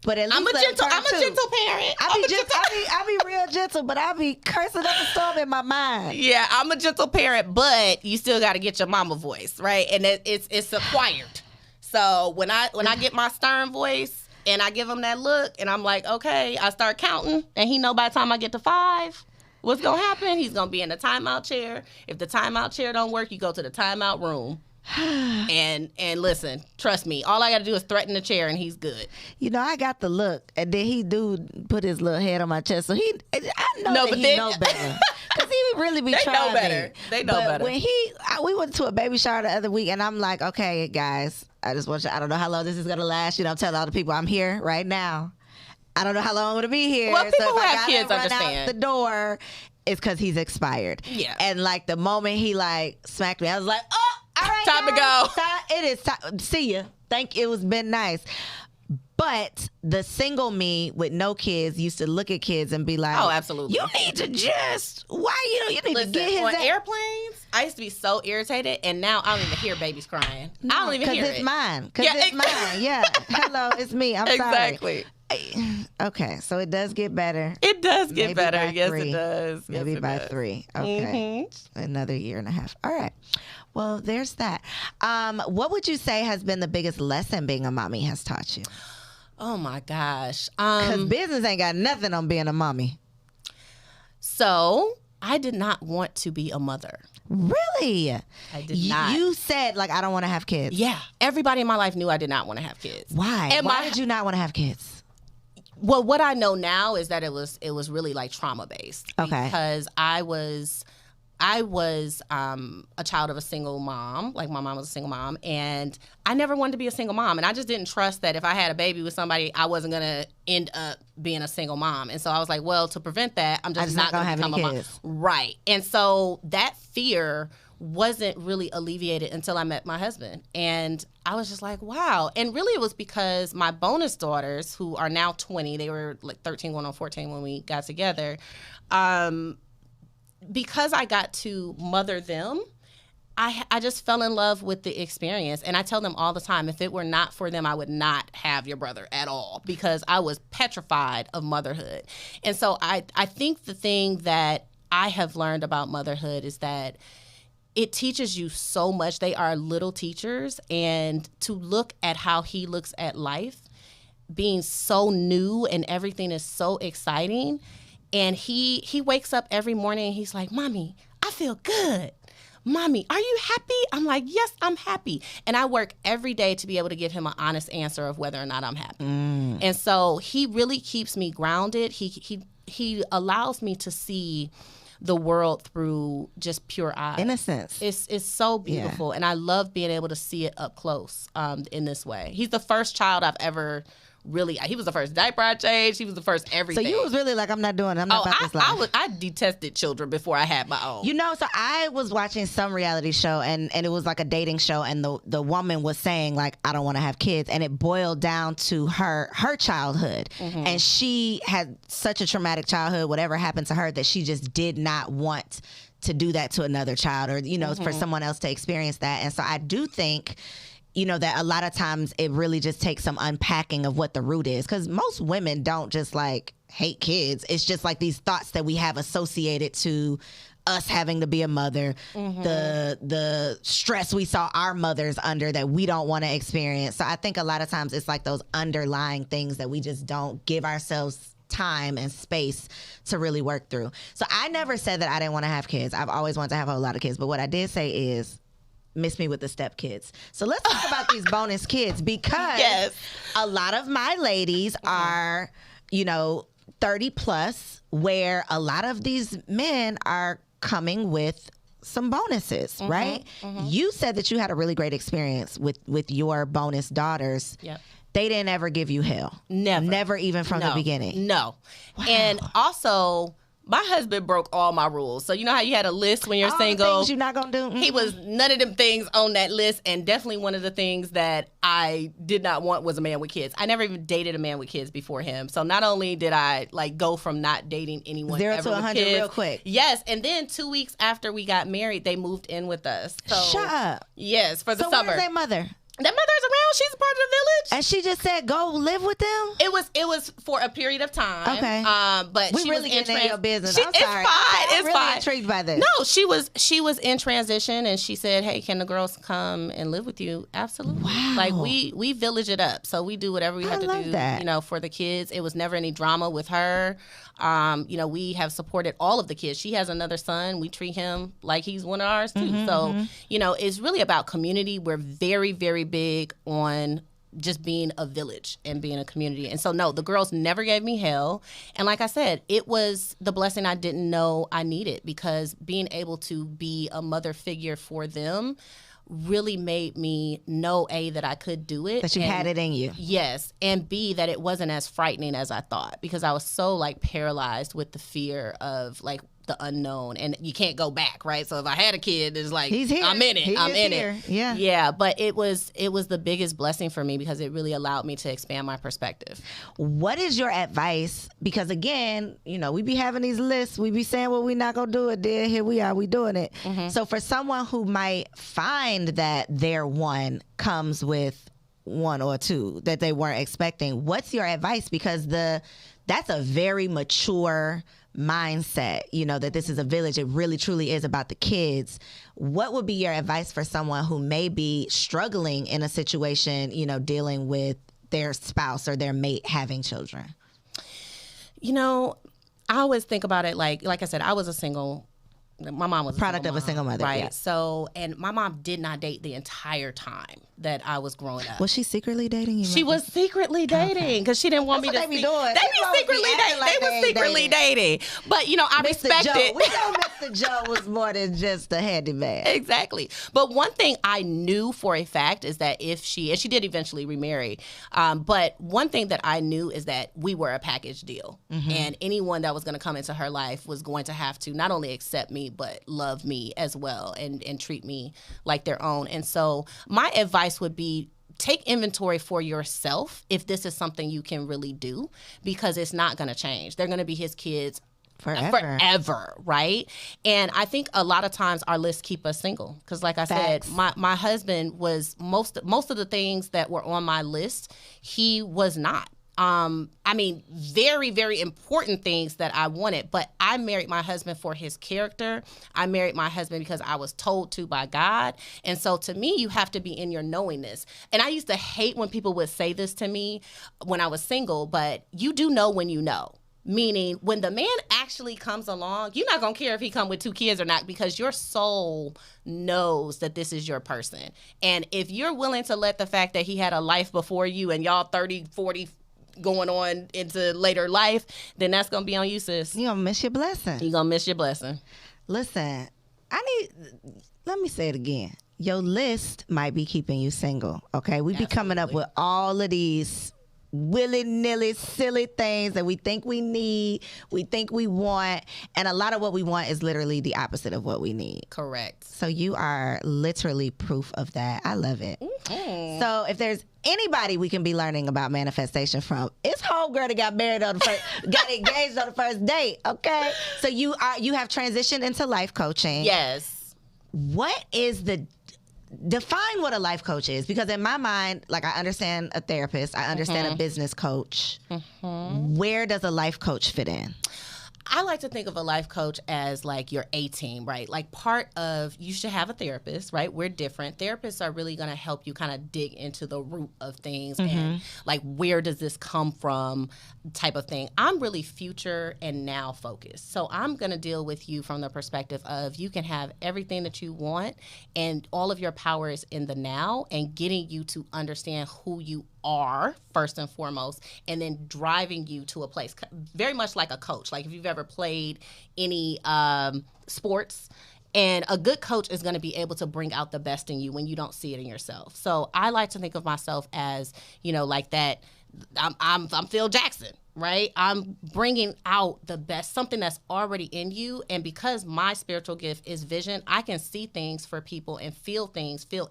S2: but at least
S3: I'm a gentle parent.
S2: I be real gentle, but I be cursing up a storm in my mind.
S3: Yeah, I'm a gentle parent, but you still got to get your mama voice, right? And it's acquired. So when I get my stern voice and I give him that look and I'm like, okay, I start counting and he know by the time I get to 5, what's going to happen? He's going to be in the timeout chair. If the timeout chair don't work, you go to the timeout room. and listen, trust me, all I got to do is threaten the chair and he's good.
S2: You know, I got the look, and then he do put his little head on my chest, so I know
S3: No,
S2: that
S3: but
S2: he
S3: then-
S2: know better. Because he would really be
S3: They
S2: trying
S3: know better.
S2: me.
S3: They know
S2: But
S3: better.
S2: when we went to a baby shower the other week, and I'm like, okay, guys, I just want you, I don't know how long this is going to last. You know, I'm telling all the people I'm here right now. I don't know how long I'm going to be here.
S3: Well, people
S2: so
S3: who
S2: if I
S3: have
S2: gotta
S3: kids
S2: run
S3: understand.
S2: out the door, it's because he's expired.
S3: Yeah.
S2: And like the moment he like smacked me, I was like, oh, all right,
S3: Time to
S2: guys,
S3: go.
S2: It is time. See ya. It was been nice. But the single me with no kids used to look at kids and be like,
S3: Oh, absolutely.
S2: You need to just, why you need
S3: Listen,
S2: to get his
S3: on
S2: ass-
S3: airplanes, I used to be so irritated, and now I don't even hear babies crying. I don't even hear
S2: Because it's
S3: it.
S2: mine. Because
S3: Yeah,
S2: it's mine. Yeah. Hello, it's me. I'm
S3: Exactly.
S2: sorry. Okay, so it does get better.
S3: It does get
S2: Maybe
S3: better.
S2: by
S3: Yes,
S2: 3.
S3: it does.
S2: Maybe
S3: yes, it
S2: by
S3: does.
S2: 3. Okay. Another year and a half. All right. Well, there's that. What would you say has been the biggest lesson being a mommy has taught you?
S3: Oh my gosh.
S2: Because business ain't got nothing on being a mommy.
S3: So I did not want to be a mother.
S2: Really?
S3: I did not.
S2: You said, like, I don't want to have kids.
S3: Yeah. Everybody in my life knew I did not want to have kids.
S2: Why?
S3: And
S2: Why did you not want to have kids?
S3: Well, what I know now is that it was really like trauma based.
S2: Okay.
S3: Because I was a child of a single mom. Like, my mom was a single mom, and I never wanted to be a single mom. And I just didn't trust that if I had a baby with somebody, I wasn't going to end up being a single mom. And so I was like, well, to prevent that, I'm just not going to
S2: have
S3: become
S2: any
S3: a mom.
S2: kids.
S3: Right. And so that fear wasn't really alleviated until I met my husband. And I was just like, wow. And really it was because my bonus daughters, who are now 20, they were like 13 going on 14 when we got together, because I got to mother them, I just fell in love with the experience. And I tell them all the time, if it were not for them, I would not have your brother at all, because I was petrified of motherhood. And so I think the thing that I have learned about motherhood is that it teaches you so much. They are little teachers. And to look at how he looks at life, being so new and everything is so exciting. And he wakes up every morning and he's like, Mommy, I feel good. Mommy, are you happy? I'm like, yes, I'm happy. And I work every day to be able to give him an honest answer of whether or not I'm happy. And so he really keeps me grounded. He allows me to see the world through just pure eyes.
S2: Innocence.
S3: It's so beautiful. And I love being able to see it up close in this way. He's the first child I've ever he was the first diaper I changed. He was the first everything.
S2: So you was really like, I'm not about this life.
S3: I detested children before I had my own.
S2: You know, so I was watching some reality show and it was like a dating show, and the woman was saying like, I don't want to have kids, and it boiled down to her childhood. And she had such a traumatic childhood, whatever happened to her, that she just did not want to do that to another child, or, you know, for someone else to experience that. And so I do think, you know, that a lot of times it really just takes some unpacking of what the root is, because most women don't just like hate kids. It's just like these thoughts that we have associated to us having to be a mother, the stress we saw our mothers under that we don't want to experience. So I think a lot of times it's like those underlying things that we just don't give ourselves time and space to really work through. So I never said that I didn't want to have kids. I've always wanted to have a whole lot of kids. But what I did say is, miss me with the step kids. So let's talk about these bonus kids, because a lot of my ladies are, you know, 30 plus, where a lot of these men are coming with some bonuses, right? You said that you had a really great experience with your bonus daughters.
S3: Yep.
S2: They didn't ever give you hell.
S3: Never.
S2: Never even from the beginning.
S3: No. Wow. And also, My husband broke all my rules. So you know how you had a list when you're
S2: all
S3: single?
S2: The things you're not gonna do. Mm-hmm.
S3: He was none of them things on that list, and definitely one of the things that I did not want was a man with kids. I never even dated a man with kids before him. So not only did I like go from not dating anyone
S2: 0
S3: ever
S2: to
S3: with
S2: 100
S3: kids,
S2: real quick.
S3: Yes, and then 2 weeks after we got married, they moved in with us. So,
S2: Shut up.
S3: Yes, for the
S2: so
S3: summer.
S2: Where's their mother?
S3: That mother's around. She's a part of the village.
S2: And she just said, "Go live with them."
S3: It was for a period of time.
S2: Okay.
S3: But
S2: we
S3: she
S2: really
S3: was in
S2: getting in your business.
S3: She,
S2: I'm sorry.
S3: It's
S2: really
S3: fine.
S2: Intrigued by this.
S3: No, she was in transition, and she said, "Hey, can the girls come and live with you?" Absolutely.
S2: Wow.
S3: Like we village it up, so we do whatever we have to do.
S2: That.
S3: You know, for the kids. It was never any drama with her. You know, we have supported all of the kids. She has another son. We treat him like he's one of ours too.
S2: Mm-hmm,
S3: so, you know, it's really about community. We're very, very big on just being a village and being a community. And so, no, the girls never gave me hell. And like I said, it was the blessing I didn't know I needed, because being able to be a mother figure for them really made me know, A, that I could do it.
S2: That you had it in you.
S3: Yes. And B, that it wasn't as frightening as I thought, because I was so like paralyzed with the fear of like the unknown, and you can't go back, right? So if I had a kid, it's like,
S2: He's here.
S3: I'm in it. I'm in
S2: here.
S3: it.
S2: Yeah.
S3: Yeah. But it was the biggest blessing for me, because it really allowed me to expand my perspective.
S2: What is your advice? Because again, you know, we be having these lists. We be saying, well, we're not going to do it. Then here we are. We doing it. Mm-hmm. So for someone who might find that their one comes with 1 or 2 that they weren't expecting, what's your advice? Because that's a very mature mindset, you know, that this is a village. It really truly is about the kids. What would be your advice for someone who may be struggling in a situation, you know, dealing with their spouse or their mate having children?
S3: You know, I always think about it like I said, I was a single. My mom was
S2: product of a single mother,
S3: right?
S2: Yeah.
S3: So, and my mom did not date the entire time that I was growing up.
S2: Was she secretly dating you?
S3: She was secretly dating because she didn't want
S2: That's
S3: me
S2: what
S3: to.
S2: They be doing.
S3: They be secretly dating.
S2: Like
S3: they was secretly dating. But you know, I
S2: Mr.
S3: respect
S2: Joe.
S3: it.
S2: We know Mr. Joe was more than just a handyman.
S3: Exactly. But one thing I knew for a fact is that if she did eventually remarry, but one thing that I knew is that we were a package deal, and anyone that was going to come into her life was going to have to not only accept me but love me as well, and treat me like their own. And so my advice would be, take inventory for yourself if this is something you can really do, because it's not going to change. They're going to be his kids forever, right? And I think a lot of times our lists keep us single, because like I said, my husband was most of the things that were on my list, he was not. I mean, very, very important things that I wanted, but I married my husband for his character. I married my husband because I was told to by God. And so to me, you have to be in your knowingness. And I used to hate when people would say this to me when I was single, but you do know when you know. Meaning, when the man actually comes along, you're not going to care if he come with 2 kids or not, because your soul knows that this is your person. And if you're willing to let the fact that he had a life before you and y'all 30, 40, going on into later life, then that's going to be on you, sis.
S2: You're going to miss your blessing.
S3: You're going to miss your blessing.
S2: Listen, let me say it again. Your list might be keeping you single, okay? We be coming up with all of these willy-nilly, silly things that we think we need, we think we want, and a lot of what we want is literally the opposite of what we need.
S3: Correct.
S2: So you are literally proof of that. I love it. Mm-hmm. So if there's anybody we can be learning about manifestation from, it's homegirl that got married on the first, got engaged on the first date, okay? So you have transitioned into life coaching.
S3: Yes.
S2: What is define what a life coach is, because in my mind, like, I understand a therapist, I understand a business coach. Where does a life coach fit in?
S3: I like to think of a life coach as like your A-team, right? Like, part of, you should have a therapist, right? We're different. Therapists are really going to help you kind of dig into the root of things and like, where does this come from type of thing. I'm really future and now focused. So I'm going to deal with you from the perspective of, you can have everything that you want and all of your power is in the now, and getting you to understand who you are first and foremost, and then driving you to a place, very much like a coach. Like, if you've ever played any sports, and a good coach is going to be able to bring out the best in you when you don't see it in yourself. So I like to think of myself as, you know, like that. I'm Phil Jackson. right? I'm bringing out the best, something that's already in you. And because my spiritual gift is vision, I can see things for people and feel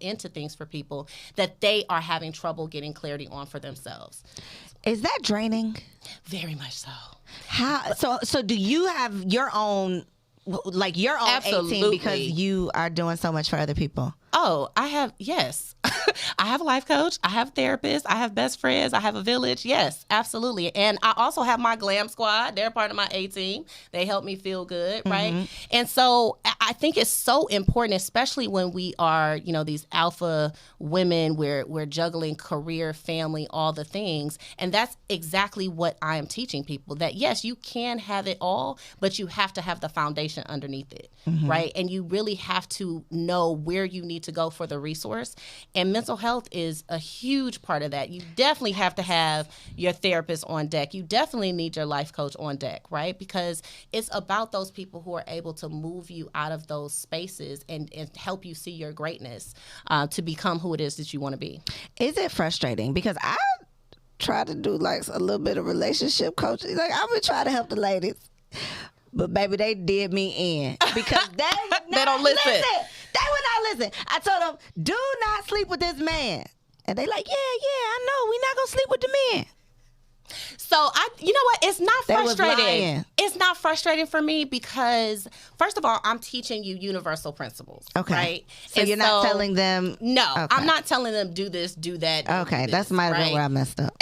S3: into things for people that they are having trouble getting clarity on for themselves.
S2: Is that draining?
S3: Very much so.
S2: How? So do you have your own, like your own
S3: Absolutely.
S2: 18 because you are doing so much for other people?
S3: Oh, I have, yes. I have a life coach. I have therapists. I have best friends. I have a village. Yes, absolutely. And I also have my glam squad. They're part of my A team. They help me feel good, right? And so I think it's so important, especially when we are, these alpha women, we're juggling career, family, all the things. And that's exactly what I am teaching people, that yes, you can have it all, but you have to have the foundation underneath it, right? And you really have to know where you need to go for the resource. And mental health is a huge part of that. You definitely have to have your therapist on deck. You definitely need your life coach on deck, right? Because it's about those people who are able to move you out of those spaces and help you see your greatness to become who it is that you want to be.
S2: Is it frustrating? Because I try to do like a little bit of relationship coaching. Like I've been trying to help the ladies, but baby, they did me in because
S3: they don't listen.
S2: They would not listen. I told them, do not sleep with this man. And they like, yeah, I know. We're not going to sleep with the man.
S3: So you know what? It's not
S2: They was
S3: frustrating.
S2: lying.
S3: It's not frustrating for me because, first of all, I'm teaching you universal principles.
S2: Okay.
S3: Right?
S2: So you're not telling them.
S3: No,
S2: Okay.
S3: I'm not telling them do this, do that.
S2: Okay.
S3: Do
S2: That's
S3: this,
S2: might have been
S3: right?
S2: where I messed up.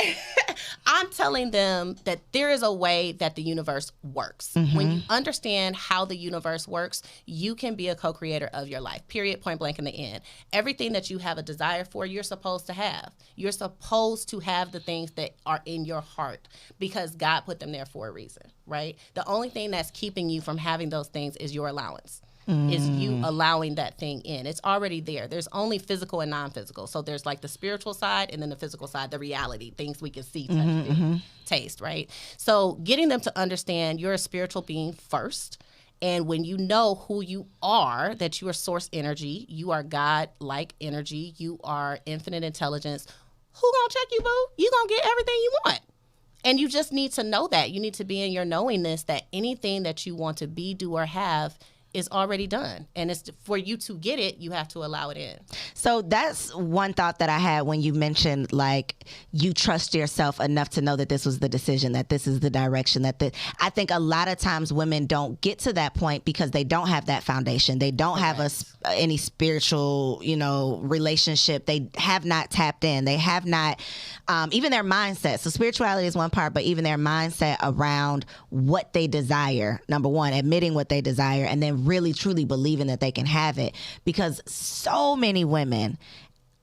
S3: I'm telling them that there is a way that the universe works. When you understand how the universe works, you can be a co-creator of your life, period, point blank in the end. Everything that you have a desire for, you're supposed to have. You're supposed to have the things that are in your heart because God put them there for a reason, right? The only thing that's keeping you from having those things is your allowance. Is you allowing that thing in. It's already there. There's only physical and non-physical. So there's like the spiritual side and then the physical side, the reality, things we can see, touch, feel, taste, right? So getting them to understand you're a spiritual being first. And when you know who you are, that you are source energy, you are God-like energy, you are infinite intelligence, who gonna check you, boo? You gonna get everything you want. And you just need to know that. You need to be in your knowingness that anything that you want to be, do, or have is already done. And it's for you to get it, you have to allow it in.
S2: So that's one thought that I had when you mentioned like you trust yourself enough to know that this was the decision, that this is the direction, I think a lot of times women don't get to that point because they don't have that foundation. They don't have any spiritual, relationship. They have not tapped in. They have not, even their mindset. So spirituality is one part, but even their mindset around what they desire. Number one, admitting what they desire, and then really truly believing that they can have it, because so many women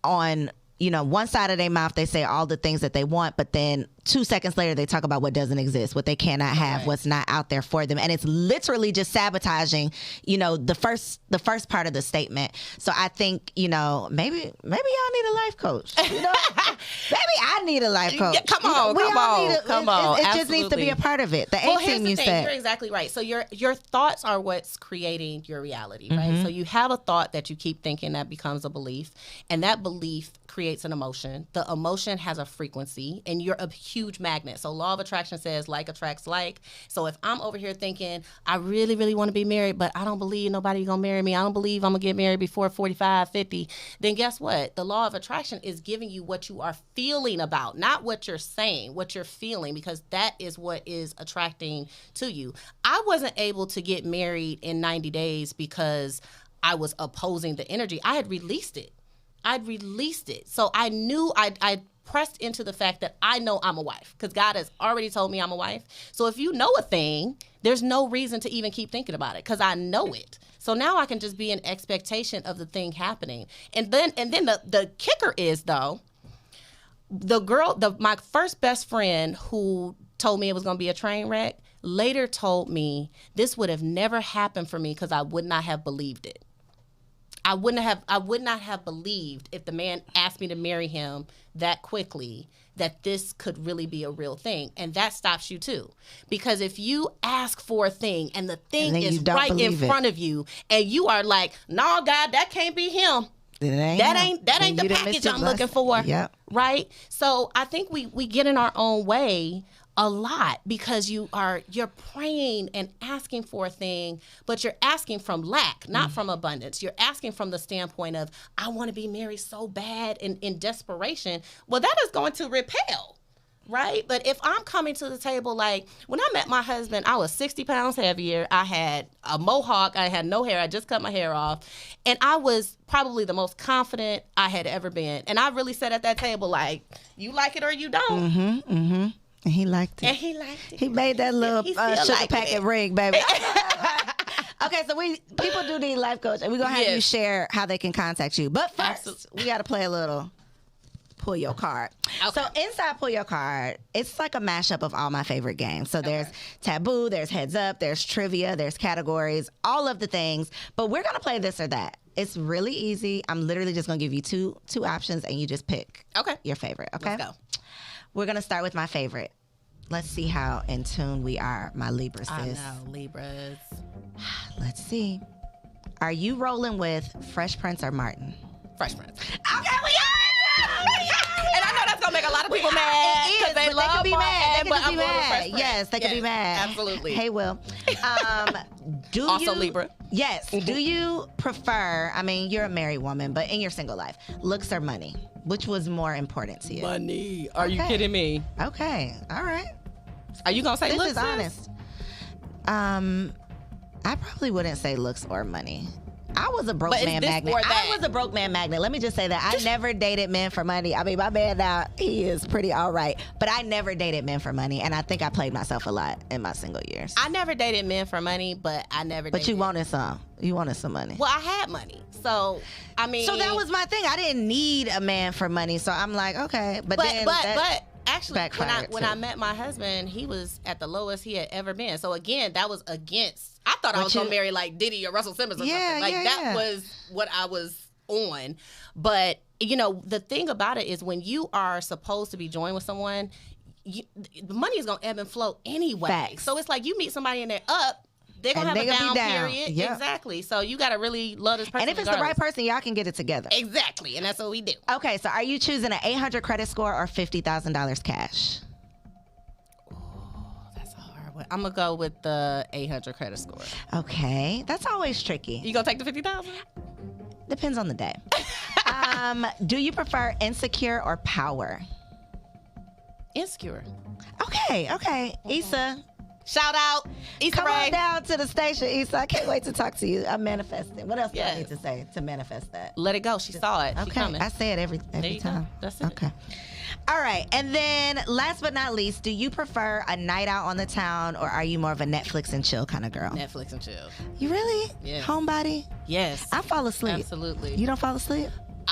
S2: on one side of their mouth, they say all the things that they want, but then 2 seconds later, they talk about what doesn't exist, what they cannot have, what's not out there for them. And it's literally just sabotaging, the first part of the statement. So I think, maybe y'all need a life coach. Maybe I need a life coach.
S3: Yeah, come on.
S2: It just needs to be a part of it. The
S3: Well,
S2: 18
S3: here's the
S2: you
S3: thing.
S2: said.
S3: You're exactly right. So your thoughts are what's creating your reality, right? So you have a thought that you keep thinking that becomes a belief, and that belief creates an emotion. The emotion has a frequency, and you're a huge magnet. So law of attraction says like attracts like. So if I'm over here thinking, I really, really want to be married, but I don't believe nobody gonna marry me, I don't believe I'm gonna get married before 45, 50, then guess what? The law of attraction is giving you what you are feeling about, not what you're saying, what you're feeling, because that is what is attracting to you. I wasn't able to get married in 90 days because I was opposing the energy. I had released it. So I knew I pressed into the fact that I know I'm a wife because God has already told me I'm a wife. So if you know a thing, there's no reason to even keep thinking about it because I know it. So now I can just be in expectation of the thing happening. And then the kicker is, though, my first best friend who told me it was going to be a train wreck later told me this would have never happened for me because I would not have believed it. I would not have believed if the man asked me to marry him that quickly that this could really be a real thing. And that stops you too. Because if you ask for a thing and the thing is right in front of you and you are like, no, God, that can't be him. That ain't the package I'm looking for.
S2: Yep.
S3: Right? So I think we get in our own way a lot because you're praying and asking for a thing, but you're asking from lack, not from abundance. You're asking from the standpoint of, I want to be married so bad and in desperation. Well, that is going to repel, right? But if I'm coming to the table, like when I met my husband, I was 60 pounds heavier. I had a mohawk. I had no hair. I just cut my hair off. And I was probably the most confident I had ever been. And I really sat at that table like, you like it or you don't.
S2: And he liked it. He made that little sugar packet ring, baby. Okay, so people do need life coach, and we're going to have you share how they can contact you. But first, we got to play a little Pull Your Card. Okay. So inside Pull Your Card, it's like a mashup of all my favorite games. So there's Taboo, there's Heads Up, there's Trivia, there's categories, all of the things. But we're going to play this or that. It's really easy. I'm literally just going to give you two options, and you just pick your favorite, okay? Let's go. We're going to start with my favorite. Let's see how in tune we are, my Libra sis.
S3: I know, Libras.
S2: Let's see. Are you rolling with Fresh Prince or Martin?
S3: Fresh Prince.
S2: Okay, we are.
S3: And I know that's going to make a lot of people mad because they love
S2: could be mad.
S3: Martin, but I'm going with Fresh Prince.
S2: Yes, they could be mad.
S3: Absolutely.
S2: Hey, Will.
S3: Also Libra.
S2: Yes. Do you prefer, I mean, you're a married woman, but in your single life, looks or money? Which was more important to you?
S3: Money. Are you kidding me?
S2: Okay. All right.
S3: Are you going to say
S2: this
S3: looks?
S2: This is honest. I probably wouldn't say looks or money. I was a broke man magnet. I was a broke man magnet. Let me just say that. I never dated men for money. I mean, my man now, he is pretty all right. But I never dated men for money. And I think I played myself a lot in my single years.
S3: I never dated men for money, but I never dated.
S2: But you wanted some. You wanted some money.
S3: Well, I had money. So, I mean.
S2: So that was my thing. I didn't need a man for money. So I'm like, okay. But
S3: actually, when I met my husband, he was at the lowest he had ever been. So again, that was against. I thought I was going to marry like Diddy or Russell Simmons or something. Like that was what I was on. But, you know, the thing about it is when you are supposed to be joined with someone, the money is going to ebb and flow anyway.
S2: Facts.
S3: So it's like you meet somebody and they're up, they're going to have a down period. Yep. Exactly. So you got to really love this person.
S2: And if it's the right person, y'all can get it together.
S3: Exactly. And that's what we do.
S2: Okay. So are you choosing an 800 credit score or $50,000 cash?
S3: I'm going to go with the 800 credit score.
S2: Okay. That's always tricky.
S3: You going to take the 50,000?
S2: Depends on the day. Do you prefer insecure or power?
S3: Insecure.
S2: Okay. Issa.
S3: Shout out. Issa
S2: Come
S3: Rae.
S2: on down to the station, Issa. I can't wait to talk to you. I'm manifesting. What else do I need to say to manifest that?
S3: Let it go. She saw it.
S2: Okay. I say it every time.
S3: Go. That's it.
S2: Okay. All right. And then last but not least, do you prefer a night out on the town or are you more of a Netflix and chill kind of girl?
S3: Netflix and chill.
S2: You really?
S3: Yes.
S2: Homebody?
S3: Yes.
S2: I fall asleep.
S3: Absolutely.
S2: You don't fall asleep?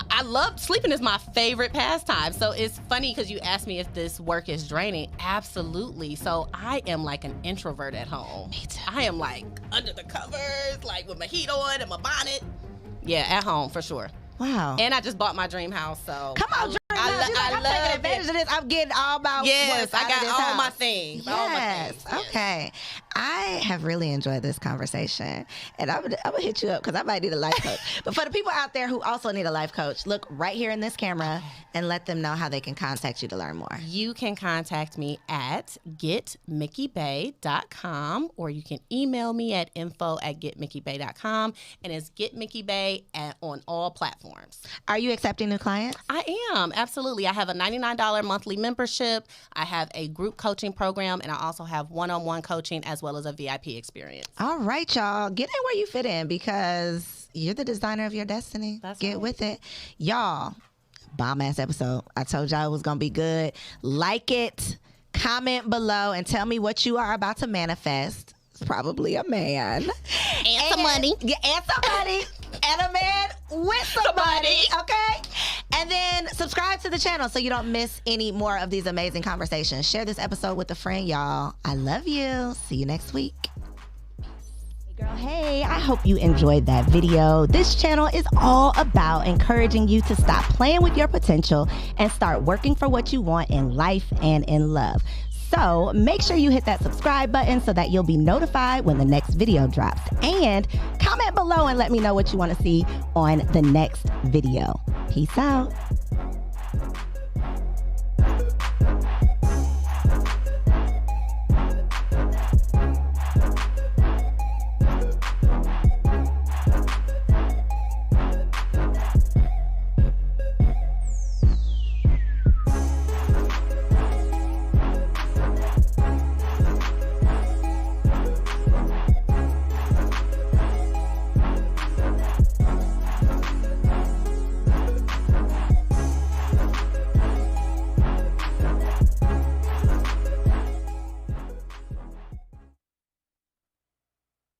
S3: I love sleeping is my favorite pastime. So it's funny because you asked me if this work is draining. Absolutely. So I am like an introvert at home.
S2: Me too.
S3: I am like under the covers, like with my heat on and my bonnet. Yeah, at home for sure.
S2: Wow.
S3: And I just bought my dream house. So
S2: come on, I'm taking advantage of this. I'm getting all my
S3: yes, I got all
S2: house.
S3: My things.
S2: Yes.
S3: All my things. Yes.
S2: Okay. I have really enjoyed this conversation, and I'm gonna hit you up because I might need a life coach. But for the people out there who also need a life coach, look right here in this camera and let them know how they can contact you to learn more. You can contact me at getmikkibey.com, or you can email me at info@getmikkibey.com, and it's Get Mikki Bey on all platforms. Are you accepting new clients? I am, absolutely. I have a $99 monthly membership. I have a group coaching program, and I also have one-on-one coaching as well as a VIP experience. All right, y'all. Get in where you fit in because you're the designer of your destiny. Get with it. Y'all, bomb-ass episode. I told y'all it was going to be good. Like it, comment below, and tell me what you are about to manifest. It's probably a man. And some money. Yeah, and some money. And a man with some money. Okay? And then subscribe to the channel so you don't miss any more of these amazing conversations. Share this episode with a friend, y'all. I love you. See you next week. Hey, girl. Hey, I hope you enjoyed that video. This channel is all about encouraging you to stop playing with your potential and start working for what you want in life and in love. So make sure you hit that subscribe button so that you'll be notified when the next video drops. And comment below and let me know what you want to see on the next video. Peace out.